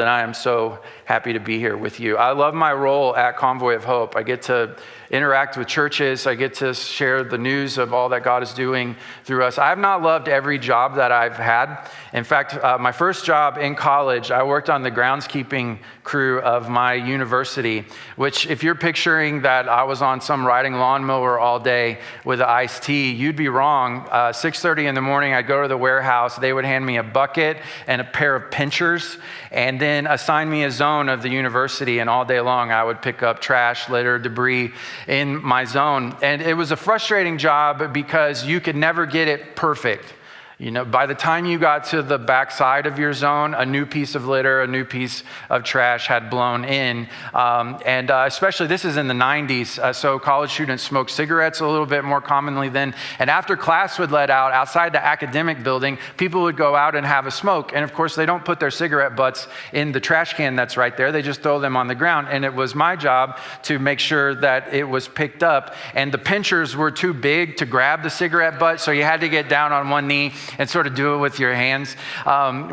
And I am so happy to be here with you. I love my role at Convoy of Hope. I get to interact with churches. I get to share the news of all that God is doing through us. I have not loved every job that I've had. In fact, my first job in college, I worked on the groundskeeping crew of my university, which if you're picturing that I was on some riding lawnmower all day with an iced tea, you'd be wrong. 6:30 in the morning, I'd go to the warehouse. They would hand me a bucket and a pair of pinchers and then assign me a zone of the university. And all day long, I would pick up trash, litter, debris in my zone. And it was a frustrating job because you could never get it perfect. You know, by the time you got to the backside of your zone, a new piece of litter, a new piece of trash had blown in. Especially this is in the 90s, so college students smoked cigarettes a little bit more commonly then. And after class would let out, outside the academic building, people would go out and have a smoke. And of course, they don't put their cigarette butts in the trash can that's right there. They just throw them on the ground. And it was my job to make sure that it was picked up. And the pinchers were too big to grab the cigarette butt, so you had to get down on one knee and sort of do it with your hands,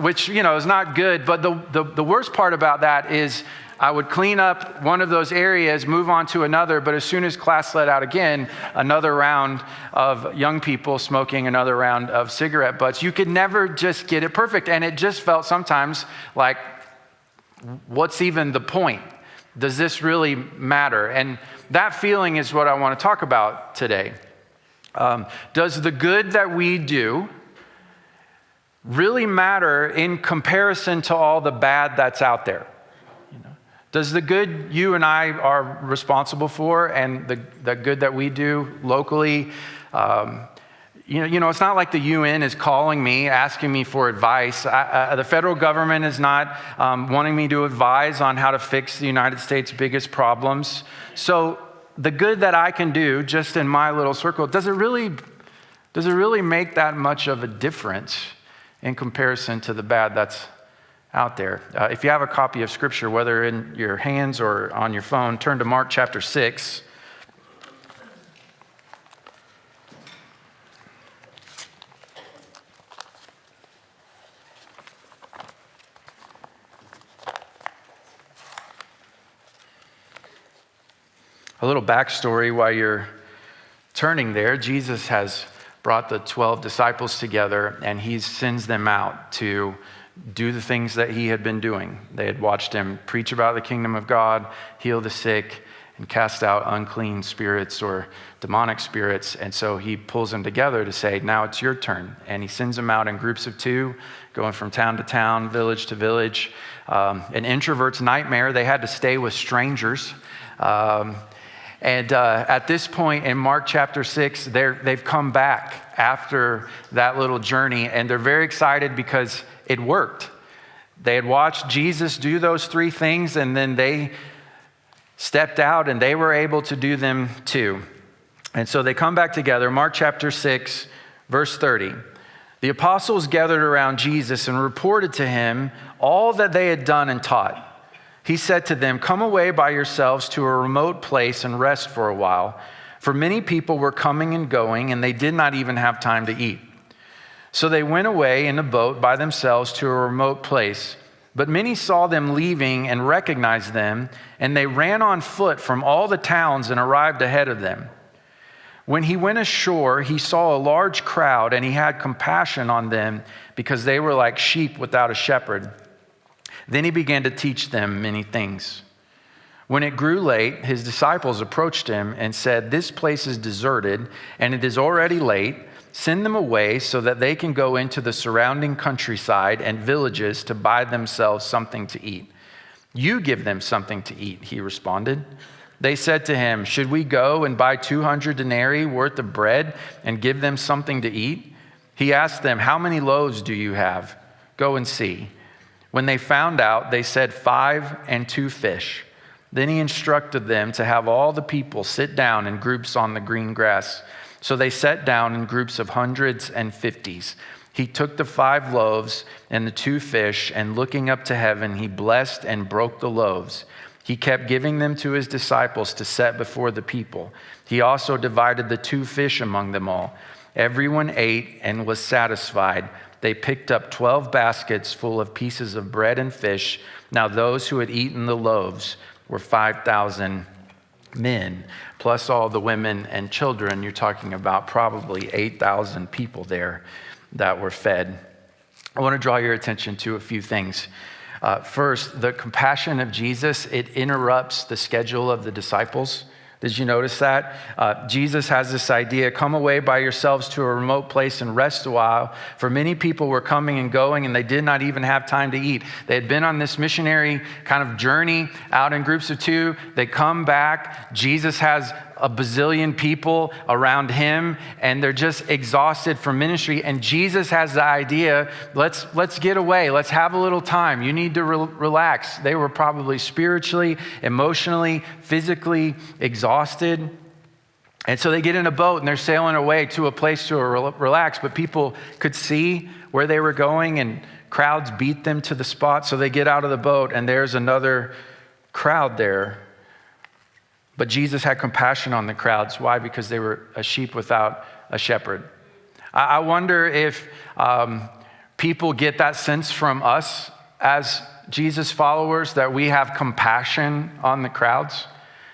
which, you know, is not good. But the worst part about that is I would clean up one of those areas, move on to another, but as soon as class let out again, another round of young people smoking another round of cigarette butts. You could never just get it perfect. And it just felt sometimes like, what's even the point? Does this really matter? And that feeling is what I want to talk about today. Does the good that we do really matter in comparison to all the bad that's out there? You know, does the good you and I are responsible for and the good that we do locally, you know, it's not like the UN is calling me, asking me for advice. The federal government is not wanting me to advise on how to fix the United States' biggest problems. So the good that I can do just in my little circle, does it really make that much of a difference in comparison to the bad that's out there? If you have a copy of Scripture, whether in your hands or on your phone, turn to Mark chapter 6. A little backstory while you're turning there. Jesus has brought the 12 disciples together, and he sends them out to do the things that he had been doing. They had watched him preach about the kingdom of God, heal the sick, and cast out unclean spirits or demonic spirits. And so he pulls them together to say, now it's your turn. And he sends them out in groups of 2, going from town to town, village to village. An introvert's nightmare. They had to stay with strangers. At this point in Mark chapter 6, they've come back after that little journey, and they're very excited because it worked. They had watched Jesus do those 3 things, and then they stepped out and they were able to do them too. And so they come back together. Mark chapter 6, verse 30. The apostles gathered around Jesus and reported to him all that they had done and taught. He said to them, come away by yourselves to a remote place and rest for a while. For many people were coming and going, and they did not even have time to eat. So they went away in a boat by themselves to a remote place. But many saw them leaving and recognized them, and they ran on foot from all the towns and arrived ahead of them. When he went ashore, he saw a large crowd, and he had compassion on them because they were like sheep without a shepherd. Then he began to teach them many things. When it grew late, his disciples approached him and said, this place is deserted, and it is already late. Send them away so that they can go into the surrounding countryside and villages to buy themselves something to eat. You give them something to eat, he responded. They said to him, should we go and buy 200 denarii worth of bread and give them something to eat? He asked them, how many loaves do you have? Go and see. When they found out, they said 5 and 2 fish. Then he instructed them to have all the people sit down in groups on the green grass. So they sat down in groups of hundreds and 50s. He took the 5 loaves and the 2 fish, and looking up to heaven, he blessed and broke the loaves. He kept giving them to his disciples to set before the people. He also divided the 2 fish among them all. Everyone ate and was satisfied, they picked up 12 baskets full of pieces of bread and fish. Now those who had eaten the loaves were 5,000 men, plus all the women and children. You're talking about probably 8,000 people there that were fed. I want to draw your attention to a few things. First, the compassion of Jesus, it interrupts the schedule of the disciples. Did you notice that? Jesus has this idea, come away by yourselves to a remote place and rest a while. For many people were coming and going, and they did not even have time to eat. They had been on this missionary kind of journey out in groups of two. They come back. Jesus has a bazillion people around him, and they're just exhausted from ministry. And Jesus has the idea, let's get away. Let's have a little time. You need to relax. They were probably spiritually, emotionally, physically exhausted. And so they get in a boat and they're sailing away to a place to relax, but people could see where they were going and crowds beat them to the spot. So they get out of the boat and there's another crowd there. But Jesus had compassion on the crowds. Why? Because they were a sheep without a shepherd. I wonder if people get that sense from us as Jesus followers, that we have compassion on the crowds.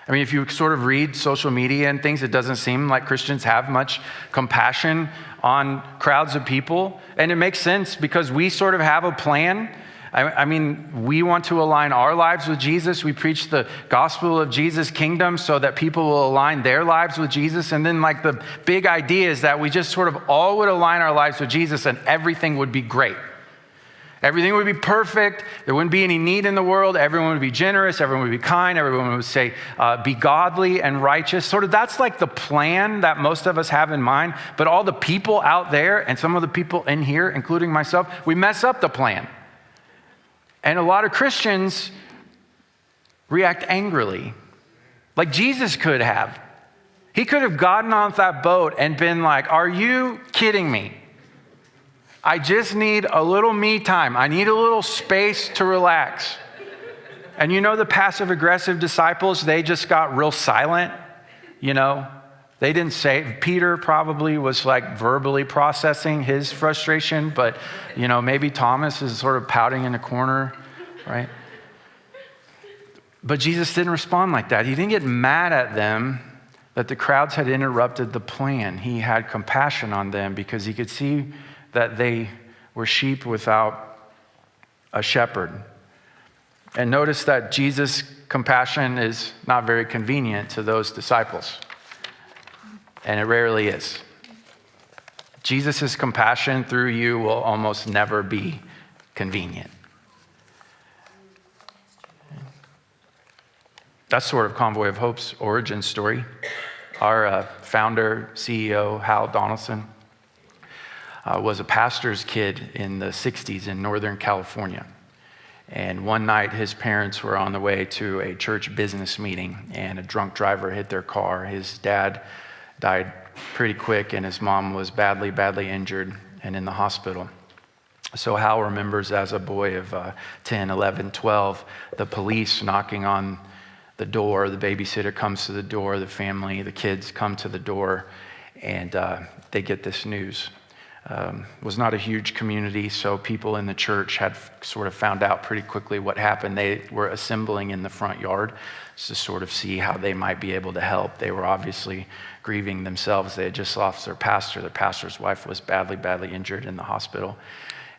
I mean, if you sort of read social media and things, it doesn't seem like Christians have much compassion on crowds of people. And it makes sense because we sort of have a plan. I mean, we want to align our lives with Jesus. We preach the gospel of Jesus' kingdom so that people will align their lives with Jesus. And then like the big idea is that we just sort of all would align our lives with Jesus and everything would be great. Everything would be perfect. There wouldn't be any need in the world. Everyone would be generous. Everyone would be kind. Everyone would say, be godly and righteous. Sort of that's like the plan that most of us have in mind. But all the people out there and some of the people in here, including myself, we mess up the plan. And a lot of Christians react angrily, like Jesus could have. He could have gotten off that boat and been like, are you kidding me? I just need a little me time. I need a little space to relax. And you know the passive-aggressive disciples, they just got real silent, you know. They didn't say, Peter probably was like verbally processing his frustration, but you know, maybe Thomas is sort of pouting in a corner, right? But Jesus didn't respond like that. He didn't get mad at them that the crowds had interrupted the plan. He had compassion on them because he could see that they were sheep without a shepherd. And notice that Jesus' compassion is not very convenient to those disciples. And it rarely is. Jesus' compassion through you will almost never be convenient. That's sort of Convoy of Hope's origin story. Our founder, CEO, Hal Donaldson, was a pastor's kid in the 60s in Northern California. And one night his parents were on the way to a church business meeting and a drunk driver hit their car. His dad died pretty quick and his mom was badly, badly injured and in the hospital. So Hal remembers as a boy of 10, 11, 12, the police knocking on the door. The babysitter comes to the door, the family, the kids come to the door, and they get this news. It was not a huge community, so people in the church had sort of found out pretty quickly what happened. They were assembling in the front yard to sort of see how they might be able to help. They were obviously grieving themselves. They had just lost their pastor. Their pastor's wife was badly, badly injured in the hospital.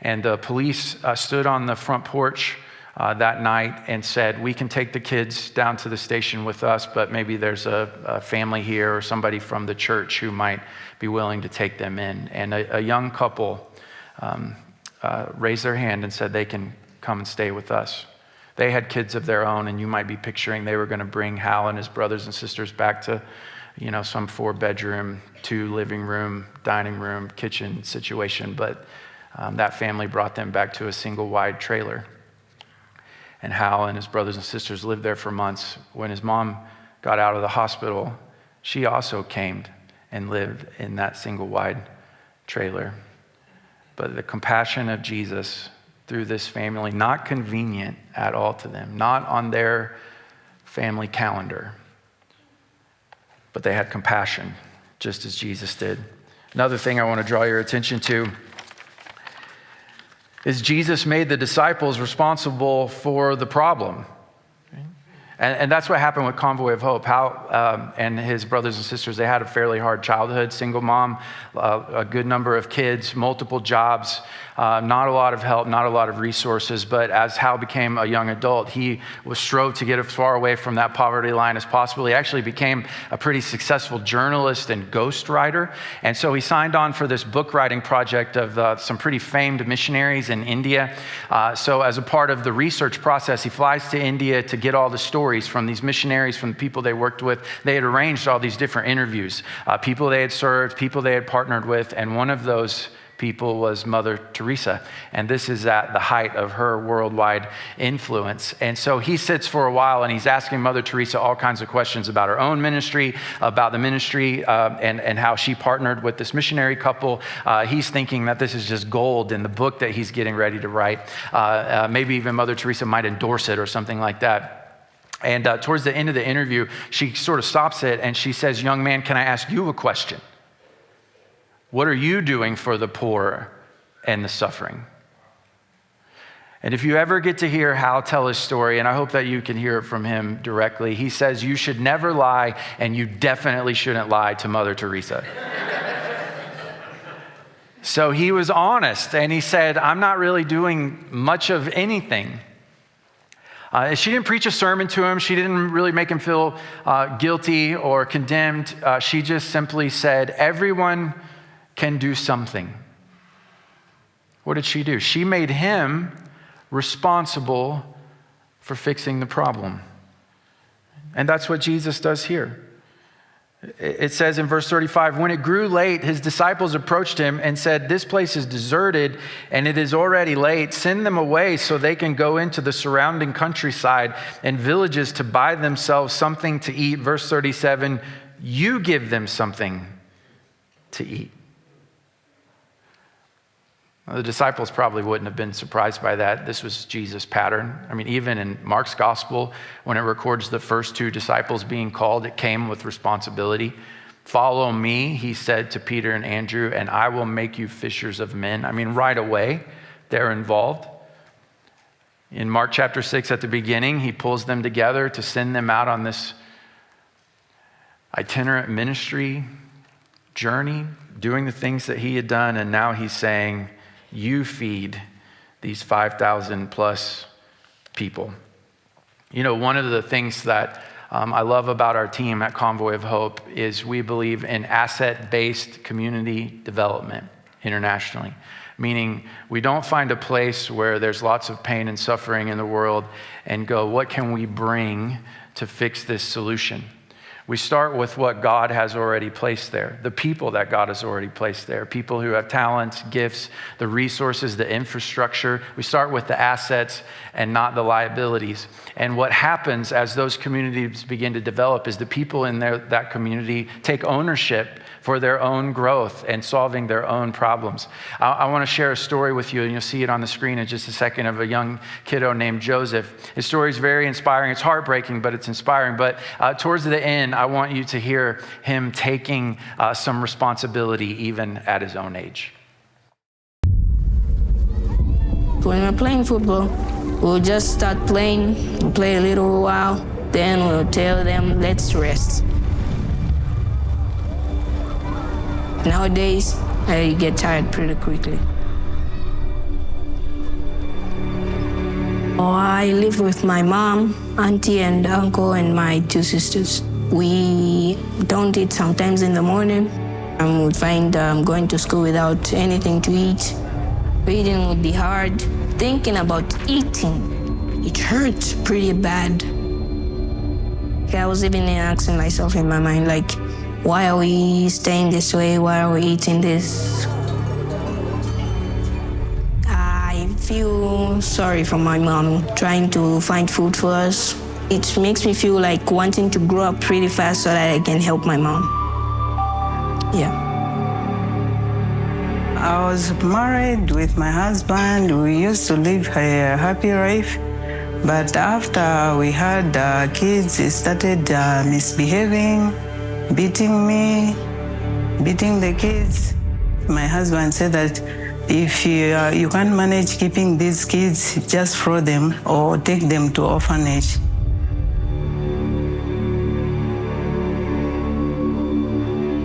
And the police stood on the front porch that night and said, we can take the kids down to the station with us, but maybe there's a family here or somebody from the church who might be willing to take them in. And a young couple raised their hand and said they can come and stay with us. They had kids of their own, and you might be picturing they were going to bring Hal and his brothers and sisters back to, you know, some 4-bedroom, 2 living room, dining room, kitchen situation. But that family brought them back to a single wide trailer. And Hal and his brothers and sisters lived there for months. When his mom got out of the hospital, she also came and lived in that single wide trailer. But the compassion of Jesus through this family, not convenient at all to them, not on their family calendar, but they had compassion just as Jesus did. Another thing I want to draw your attention to is Jesus made the disciples responsible for the problem. And that's what happened with Convoy of Hope. Hal and his brothers and sisters, they had a fairly hard childhood, single mom, a good number of kids, multiple jobs, not a lot of help, not a lot of resources. But as Hal became a young adult, he strove to get as far away from that poverty line as possible. He actually became a pretty successful journalist and ghostwriter. And so he signed on for this book writing project of some pretty famed missionaries in India. So as a part of the research process, he flies to India to get all the stories from these missionaries, from the people they worked with. They had arranged all these different interviews, people they had served, people they had partnered with, and one of those people was Mother Teresa. And this is at the height of her worldwide influence. And so he sits for a while and he's asking Mother Teresa all kinds of questions about her own ministry, about the ministry, and how she partnered with this missionary couple. He's thinking that this is just gold in the book that he's getting ready to write. Maybe even Mother Teresa might endorse it or something like that. And towards the end of the interview, she sort of stops it and she says, "Young man, can I ask you a question? What are you doing for the poor and the suffering?" And if you ever get to hear Hal tell his story, and I hope that you can hear it from him directly, he says, you should never lie, and you definitely shouldn't lie to Mother Teresa. So he was honest, and he said, I'm not really doing much of anything. She didn't preach a sermon to him. She didn't really make him feel guilty or condemned. She just simply said, everyone can do something. What did she do? She made him responsible for fixing the problem. And that's what Jesus does here. It says in verse 35, when it grew late, his disciples approached him and said, this place is deserted and it is already late. Send them away so they can go into the surrounding countryside and villages to buy themselves something to eat. Verse 37, you give them something to eat. Well, the disciples probably wouldn't have been surprised by that. This was Jesus' pattern. I mean, even in Mark's gospel, when it records the first two disciples being called, it came with responsibility. Follow me, he said to Peter and Andrew, and I will make you fishers of men. I mean, right away, they're involved. In Mark chapter 6 at the beginning, he pulls them together to send them out on this itinerant ministry journey, doing the things that he had done, and now he's saying, you feed these 5,000 plus people. You know, one of the things that I love about our team at Convoy of Hope is we believe in asset-based community development internationally. Meaning we don't find a place where there's lots of pain and suffering in the world and go, what can we bring to fix this solution? We start with what God has already placed there, the people that God has already placed there, people who have talents, gifts, the resources, the infrastructure. We start with the assets and not the liabilities. And what happens as those communities begin to develop is the people in that community take ownership for their own growth and solving their own problems. I want to share a story with you, and you'll see it on the screen in just a second, of a young kiddo named Joseph. His story is very inspiring. It's heartbreaking, but it's inspiring. But towards the end, I want you to hear him taking some responsibility even at his own age. When we're playing football, we'll just start playing, we'll play a little while, then we'll tell them, let's rest. Nowadays, I get tired pretty quickly. I live with my mom, auntie, and uncle, and my two sisters. We don't eat sometimes in the morning. I would find going to school without anything to eat. Reading would be hard. Thinking about eating, it hurts pretty bad. I was even asking myself in my mind, like, why are we staying this way? Why are we eating this? I feel sorry for my mom trying to find food for us. It makes me feel like wanting to grow up pretty fast so that I can help my mom. Yeah. I was married with my husband. We used to live a happy life. But after we had kids, he started misbehaving, beating me, beating the kids. My husband said that If you can't manage keeping these kids, just throw them or take them to orphanage.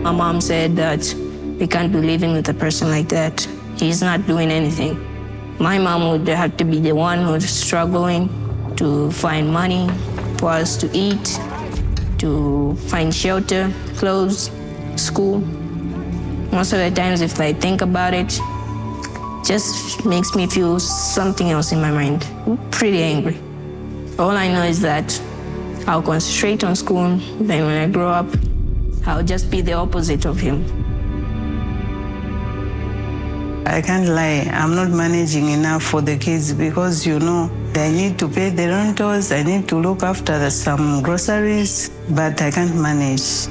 My mom said that we can't be living with a person like that. He's not doing anything. My mom would have to be the one who's struggling to find money for us to eat, to find shelter, clothes, school. Most of the times, if I think about it, just makes me feel something else in my mind. I'm pretty angry. All I know is that I'll concentrate on school, then when I grow up, I'll just be the opposite of him. I can't lie, I'm not managing enough for the kids because, I need to pay the rentals, I need to look after some groceries, but I can't manage.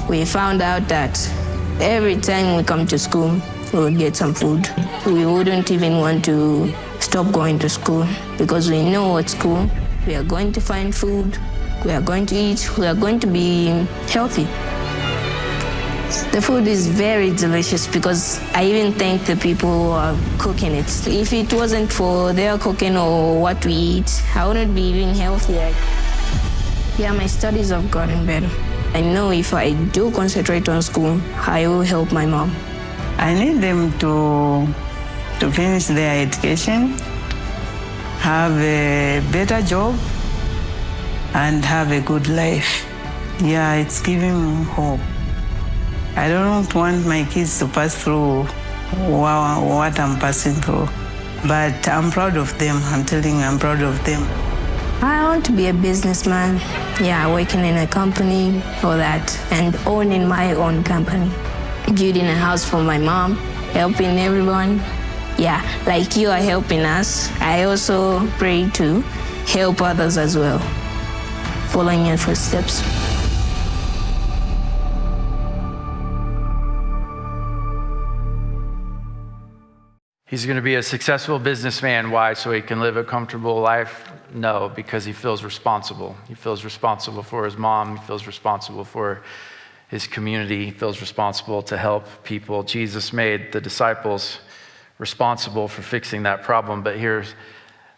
We found out that every time we come to school, we would get some food. We wouldn't even want to stop going to school because we know at school we are going to find food, we are going to eat, we are going to be healthy. The food is very delicious because I even thank the people who are cooking it. If it wasn't for their cooking or what we eat, I wouldn't be even healthier. Yeah, my studies have gotten better. I know if I do concentrate on school, I will help my mom. I need them to finish their education, have a better job, and have a good life. Yeah, it's giving me hope. I don't want my kids to pass through what I'm passing through, but I'm proud of them. I'm telling you, I'm proud of them. I want to be a businessman. Yeah, working in a company or that, and owning my own company. Building a house for my mom, helping everyone. Yeah, like you are helping us. I also pray to help others as well, following your footsteps. He's going to be a successful businessman. Why? So he can live a comfortable life? No, because he feels responsible. He feels responsible for his mom. He feels responsible for his community. He feels responsible to help people. Jesus made the disciples responsible for fixing that problem. But here's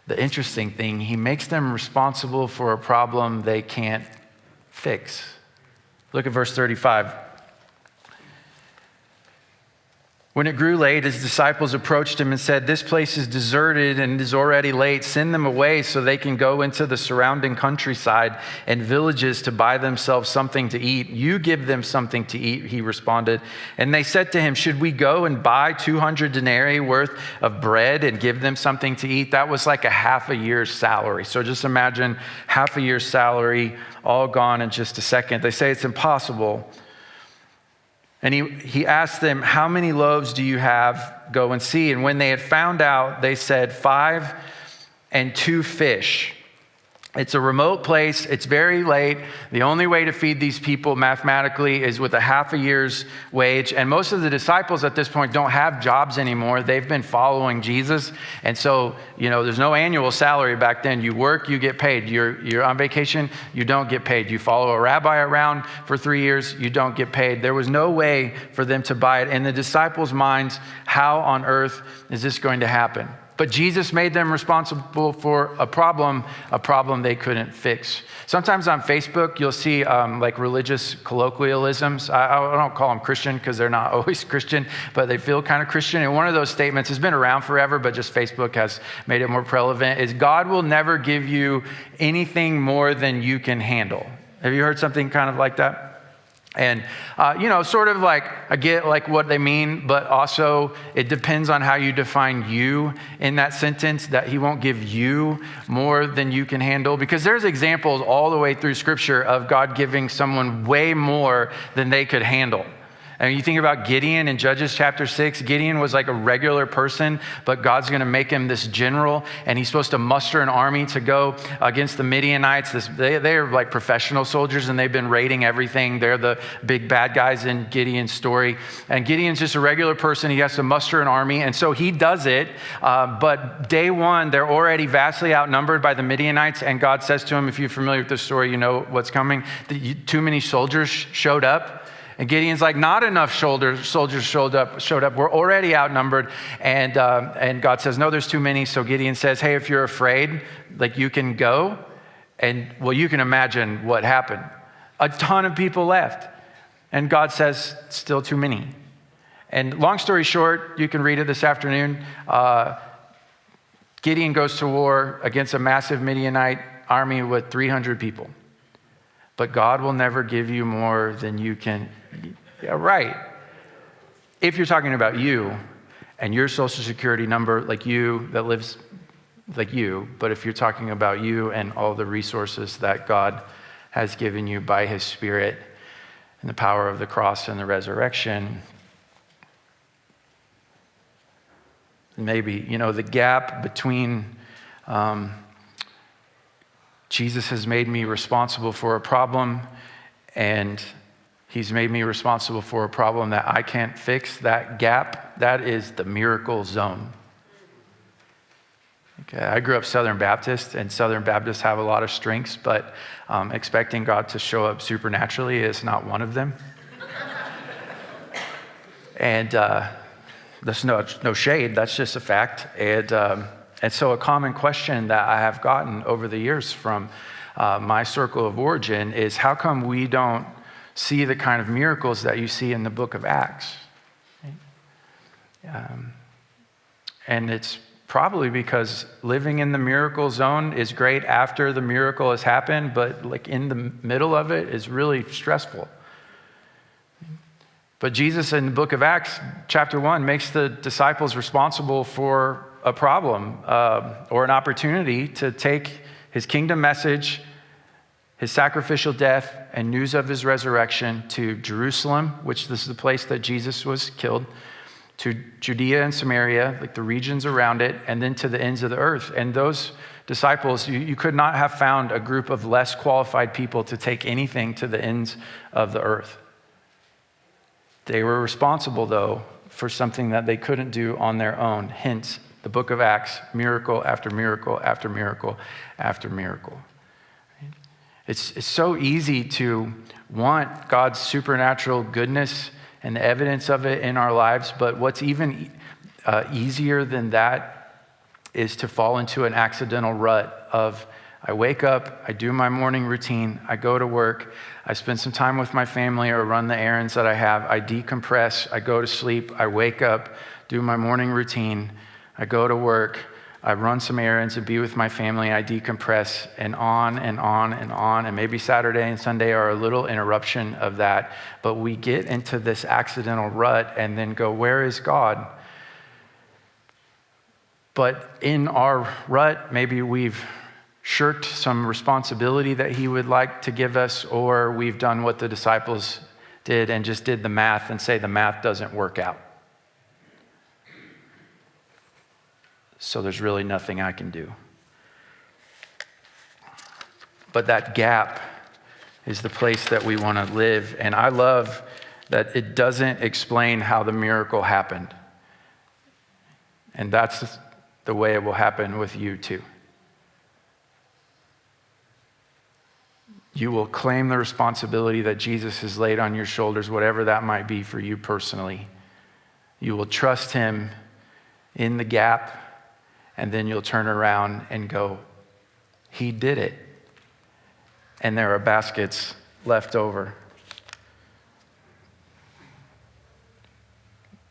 the interesting thing. He makes them responsible for a problem they can't fix. Look at verse 35. When it grew late, his disciples approached him and said, "This place is deserted and it is already late. Send them away so they can go into the surrounding countryside and villages to buy themselves something to eat." "You give them something to eat," he responded. And they said to him, "Should we go and buy 200 denarii worth of bread and give them something to eat?" That was like a half a year's salary. So just imagine half a year's salary all gone in just a second. They say it's impossible. And he asked them, "How many loaves do you have? Go and see." And when they had found out, they said, 5 and 2 fish. It's a remote place. It's very late. The only way to feed these people mathematically is with a half a year's wage. And most of the disciples at this point don't have jobs anymore. They've been following Jesus. And so, there's no annual salary back then. You work, you get paid. You're on vacation, you don't get paid. You follow a rabbi around for 3 years, you don't get paid. There was no way for them to buy it. In the disciples' minds, how on earth is this going to happen? But Jesus made them responsible for a problem they couldn't fix. Sometimes on Facebook, you'll see like religious colloquialisms. I don't call them Christian because they're not always Christian, but they feel kind of Christian. And one of those statements has been around forever, but just Facebook has made it more relevant, is God will never give you anything more than you can handle. Have you heard something kind of like that? And, sort of like, I get like what they mean, but also it depends on how you define you in that sentence, that he won't give you more than you can handle. Because there's examples all the way through Scripture of God giving someone way more than they could handle. And you think about Gideon in Judges chapter 6, Gideon was like a regular person, but God's going to make him this general, and he's supposed to muster an army to go against the Midianites. They're like professional soldiers, and they've been raiding everything. They're the big bad guys in Gideon's story. And Gideon's just a regular person. He has to muster an army, and so he does it. But day one, they're already vastly outnumbered by the Midianites, and God says to him, if you're familiar with this story, you know what's coming. Too many soldiers showed up. And Gideon's like, not enough soldiers showed up. We're already outnumbered. And God says, no, there's too many. So Gideon says, hey, if you're afraid, like you can go. And well, you can imagine what happened. A ton of people left. And God says, still too many. And long story short, you can read it this afternoon. Gideon goes to war against a massive Midianite army with 300 people. But God will never give you more than you can. Yeah, right. If you're talking about you and your social security number, like you, that lives like you, but if you're talking about you and all the resources that God has given you by his Spirit and the power of the cross and the resurrection, maybe, the gap between Jesus has made me responsible for a problem, and he's made me responsible for a problem that I can't fix. That gap, that is the miracle zone. Okay, I grew up Southern Baptist, and Southern Baptists have a lot of strengths, but expecting God to show up supernaturally is not one of them. And there's no shade, that's just a fact. And so a common question that I have gotten over the years from my circle of origin is, how come we don't see the kind of miracles that you see in the book of Acts? And it's probably because living in the miracle zone is great after the miracle has happened, but like in the middle of it is really stressful. But Jesus in the book of Acts, chapter 1, makes the disciples responsible for a problem or an opportunity to take his kingdom message, his sacrificial death, and news of his resurrection to Jerusalem, which this is the place that Jesus was killed, to Judea and Samaria, like the regions around it, and then to the ends of the earth. And those disciples, you could not have found a group of less qualified people to take anything to the ends of the earth. They were responsible, though, for something that they couldn't do on their own. Hence, the book of Acts, miracle after miracle after miracle after miracle. It's so easy to want God's supernatural goodness and the evidence of it in our lives, but what's even easier than that is to fall into an accidental rut of, I wake up, I do my morning routine, I go to work, I spend some time with my family or run the errands that I have, I decompress, I go to sleep, I wake up, do my morning routine, I go to work, I run some errands and be with my family, I decompress, and on and on and on. And maybe Saturday and Sunday are a little interruption of that, but we get into this accidental rut and then go, where is God? But in our rut, maybe we've shirked some responsibility that he would like to give us, or we've done what the disciples did and just did the math and say the math doesn't work out. So there's really nothing I can do. But that gap is the place that we want to live. And I love that it doesn't explain how the miracle happened. And that's the way it will happen with you too. You will claim the responsibility that Jesus has laid on your shoulders, whatever that might be for you personally. You will trust him in the gap. And then you'll turn around and go, he did it. And there are baskets left over.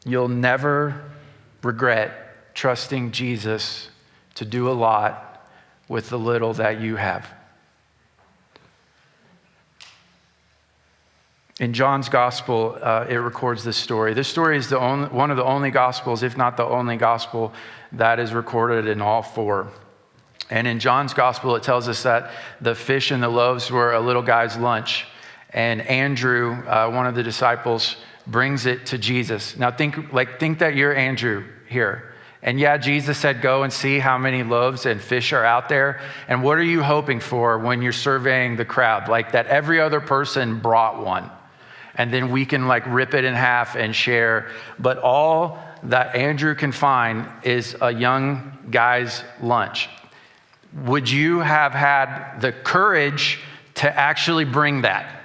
You'll never regret trusting Jesus to do a lot with the little that you have. In John's gospel, it records this story. This story is one of the only gospels, if not the only gospel, that is recorded in all four. And in John's gospel, it tells us that the fish and the loaves were a little guy's lunch. And Andrew, one of the disciples, brings it to Jesus. Now think that you're Andrew here. And yeah, Jesus said, go and see how many loaves and fish are out there. And what are you hoping for when you're surveying the crowd? Like that every other person brought one. And then we can like rip it in half and share. But all that Andrew can find is a young guy's lunch. Would you have had the courage to actually bring that?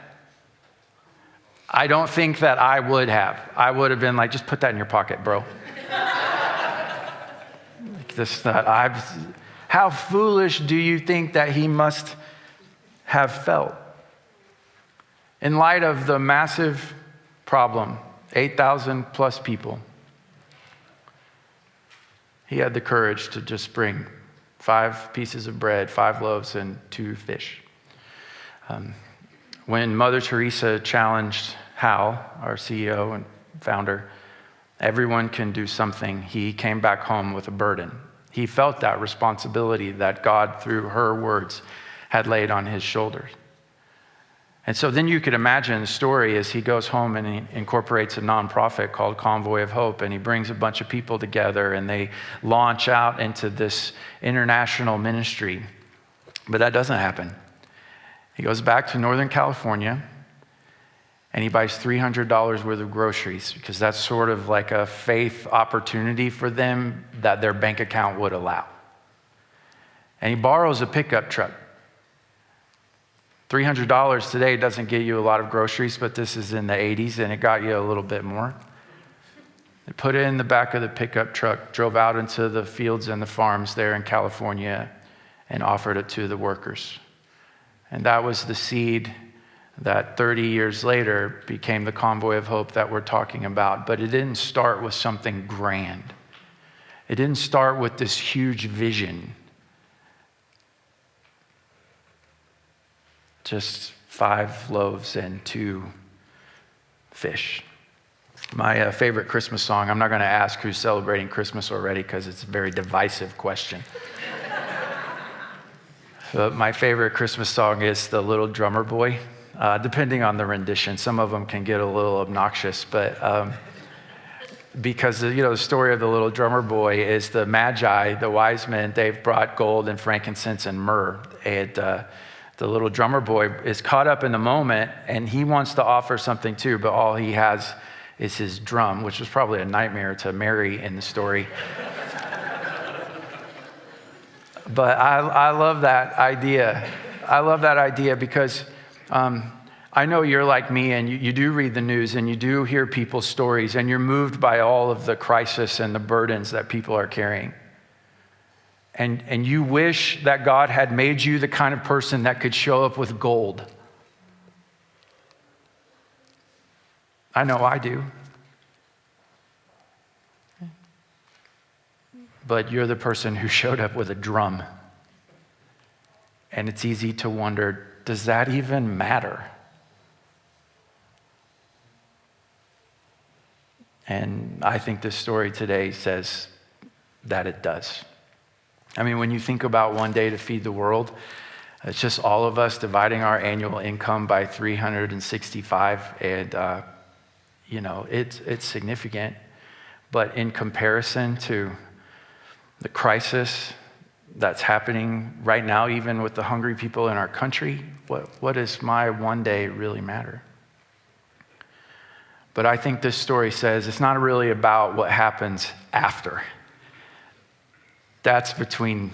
I don't think that I would have. I would have been like, just put that in your pocket, bro. How foolish do you think that he must have felt? In light of the massive problem, 8,000 plus people, he had the courage to just bring 5 pieces of bread, 5 loaves, and 2 fish. When Mother Teresa challenged Hal, our CEO and founder, everyone can do something, he came back home with a burden. He felt that responsibility that God, through her words, had laid on his shoulders. And so then you could imagine the story as he goes home and he incorporates a nonprofit called Convoy of Hope, and he brings a bunch of people together and they launch out into this international ministry. But that doesn't happen. He goes back to Northern California and he buys $300 worth of groceries because that's sort of like a faith opportunity for them that their bank account would allow. And he borrows a pickup truck. $300 today doesn't get you a lot of groceries, but this is in the 80s and it got you a little bit more. They put it in the back of the pickup truck, drove out into the fields and the farms there in California and offered it to the workers. And that was the seed that 30 years later became the Convoy of Hope that we're talking about. But it didn't start with something grand. It didn't start with this huge vision. Just 5 loaves and 2 fish. My favorite Christmas song, I'm not going to ask who's celebrating Christmas already because it's a very divisive question. But my favorite Christmas song is The Little Drummer Boy. Depending on the rendition, some of them can get a little obnoxious, but because the story of the little drummer boy is the Magi, the wise men, they've brought gold and frankincense and myrrh, and the little drummer boy is caught up in the moment, and he wants to offer something too, but all he has is his drum, which was probably a nightmare to Mary in the story. But I love that idea. I love that idea because I know you're like me and you do read the news and you do hear people's stories and you're moved by all of the crisis and the burdens that people are carrying. And you wish that God had made you the kind of person that could show up with gold. I know I do. But you're the person who showed up with a drum. And it's easy to wonder, does that even matter? And I think this story today says that it does. I mean, when you think about one day to feed the world, it's just all of us dividing our annual income by 365, and it's significant. But in comparison to the crisis that's happening right now, even with the hungry people in our country, what does my one day really matter? But I think this story says it's not really about what happens after. That's between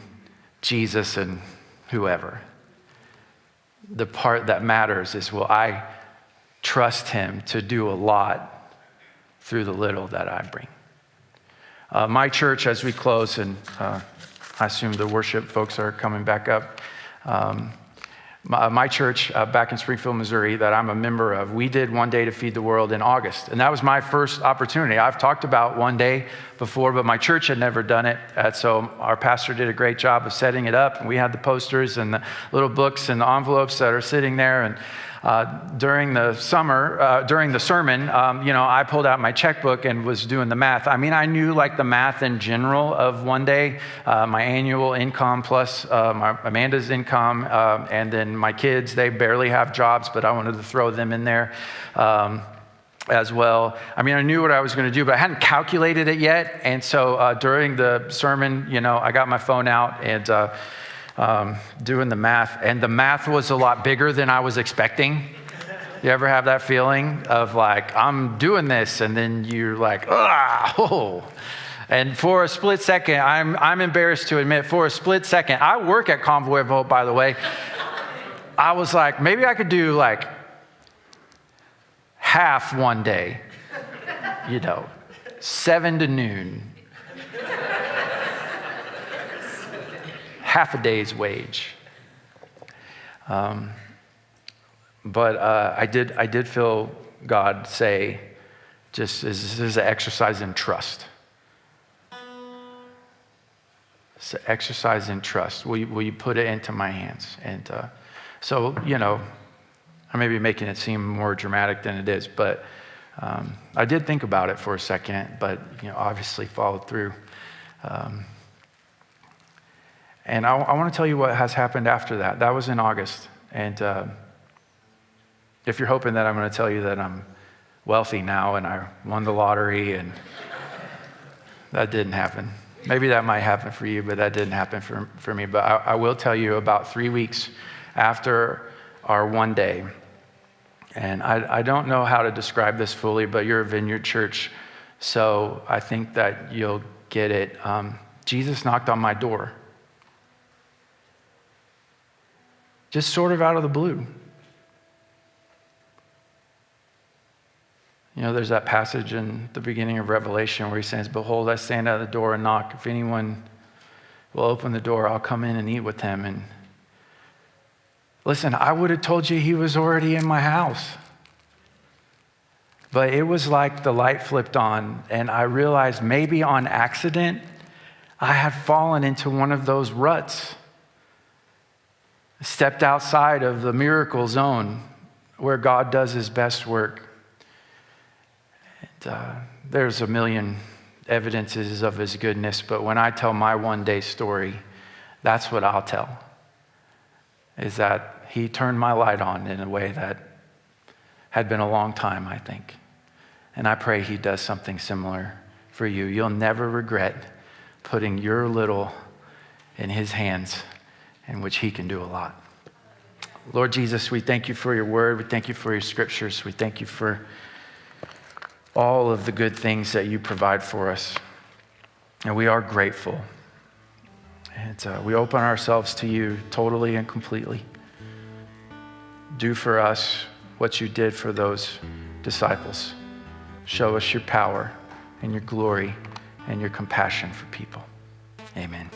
Jesus and whoever. The part that matters is, will I trust him to do a lot through the little that I bring? My church, as we close, and I assume the worship folks are coming back up. My church back in Springfield, Missouri, that I'm a member of, we did One Day to Feed the World in August. And that was my first opportunity. I've talked about One Day before, but my church had never done it. So our pastor did a great job of setting it up. And we had the posters and the little books and the envelopes that are sitting there. And during the sermon, I pulled out my checkbook and was doing the math. I mean, I knew like the math in general of One Day, my annual income plus Amanda's income, and then my kids, they barely have jobs, but I wanted to throw them in there. as well. I mean, I knew what I was going to do, but I hadn't calculated it yet. And so during the sermon, I got my phone out and doing the math. And the math was a lot bigger than I was expecting. You ever have that feeling of like, I'm doing this, and then you're like, oh. And for a split second, I'm embarrassed to admit, for a split second, I work at Convoy of Hope, by the way. I was like, maybe I could do like half one day, 7 to noon. Half a day's wage. But I did feel God say, just this is an exercise in trust. It's an exercise in trust. Will you put it into my hands? And so, I may be making it seem more dramatic than it is, but I did think about it for a second, but obviously followed through. And I want to tell you what has happened after that. That was in August. And if you're hoping that I'm going to tell you that I'm wealthy now and I won the lottery, and that didn't happen. Maybe that might happen for you, but that didn't happen for me. But I will tell you, about 3 weeks after our one day, and I don't know how to describe this fully, but you're a Vineyard Church, so I think that you'll get it. Jesus knocked on my door. Just sort of out of the blue. There's that passage in the beginning of Revelation where he says, behold, I stand at the door and knock. If anyone will open the door, I'll come in and eat with him. And listen, I would have told you he was already in my house. But it was like the light flipped on, and I realized maybe on accident, I had fallen into one of those ruts. Stepped outside of the miracle zone where God does his best work. And, there's a million evidences of his goodness, but when I tell my one day story, that's what I'll tell. Is that he turned my light on in a way that had been a long time, I think. And I pray he does something similar for you. You'll never regret putting your little in his hands, in which he can do a lot. Lord Jesus, we thank you for your word. We thank you for your scriptures. We thank you for all of the good things that you provide for us. And we are grateful. And we open ourselves to you totally and completely. Do for us what you did for those disciples. Show us your power and your glory and your compassion for people. Amen.